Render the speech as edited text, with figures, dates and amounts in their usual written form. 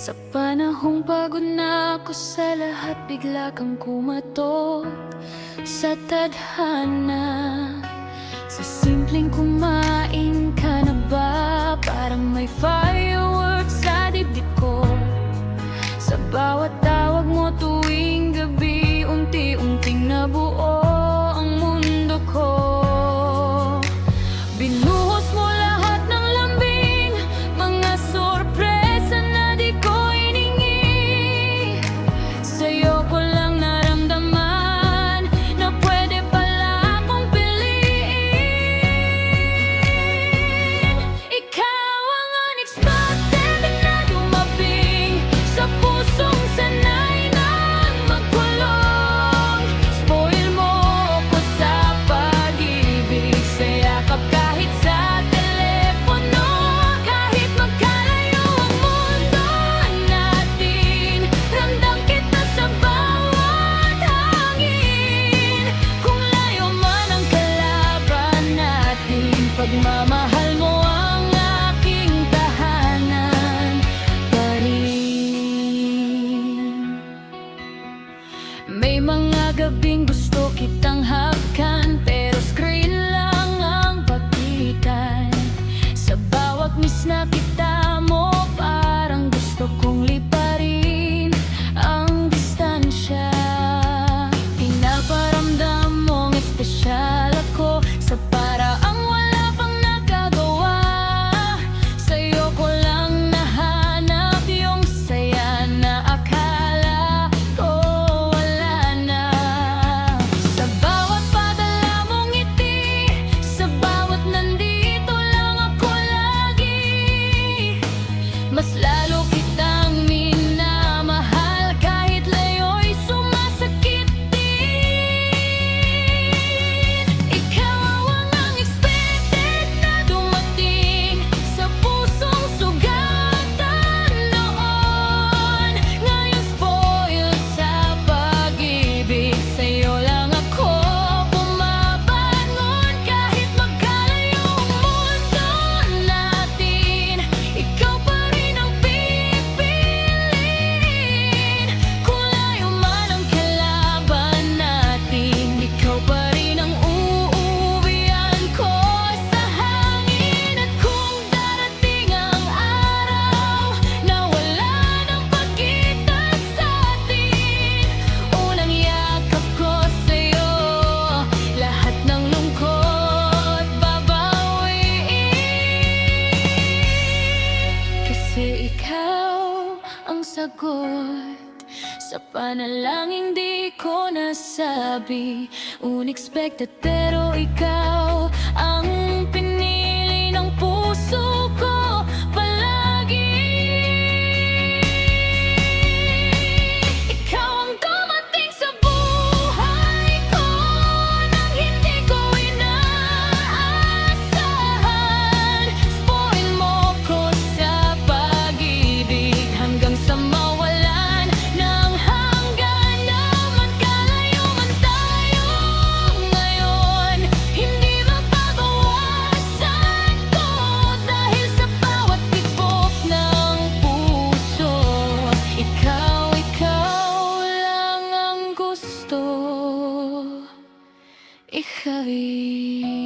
Sa panahong pagod na ako sa lahat, bigla kang kumatok sa tadhana. Sa simpleng kumain ka na ba, parang may fireworks sa dibdib ko. Sa bawat tawag mo tuwing gabi, unti-unting nabuo ang mundo ko. Binuhos mo lahat ng lambing, mga sorpresa na di ko iningi. Sa'yo ko lang naramdaman na pwede pala akong piliin. Ikaw ang unexpected na dumaping sa pusong sanay nang magkulong. Spoil mo ko sa pag-ibig, sa yakap kahit sa telepono. Kahit magkalayo ang mundo natin, ramdam kita sa bawat hangin. Kung layo man ang kalaban natin, pagmamahal mo ang aking tahanan pa rin. May mga gabing gusto kitang hakan, pero screen lang ang pagitan. Sa bawat miss na kita mo, parang gusto kong liparin ang distansya. Pinaparamdam mong espesyal ako sa paraang wala pang nagagawa. Sa'yo ko lang nahanap yung saya na akala ko wala na. Sa bawat padala mong ngiti, sa bawat nandito lang ako lagi, mas lalo kitang minamahal kahit layo'y sumasakit din. Ikaw ang unexpected na dumating sa pusong sugatan noon. Ngayon spoiled sa pag-ibig, sa'yo lang ako bumabangon. Kahit magkalayo ang mundo natin, ikaw pa rin ang pipiliin. Kung layo man ang kalaban natin, ikaw pa rin ang uuwian ko sa hangin. At kung darating ang araw na wala nang pagitan sa atin, unang yakap ko sa'yo, lahat ng lungkot babawiin. Kasi ikaw ang sagot sa panalangin di ko nasabi. Unexpected pero ikaw ang pinili ng puso ko palagi. Ikaw ang dumating sa buhay ko nang hindi ko inaasahan. Spoil mo ko sa pag-ibig hanggang sa mawalan ng hangganan. Magkalayo man tayo ngayon, hindi mababawasan ko dahil sa bawat tibok ng puso. Ikaw lang ang gusto ikawin.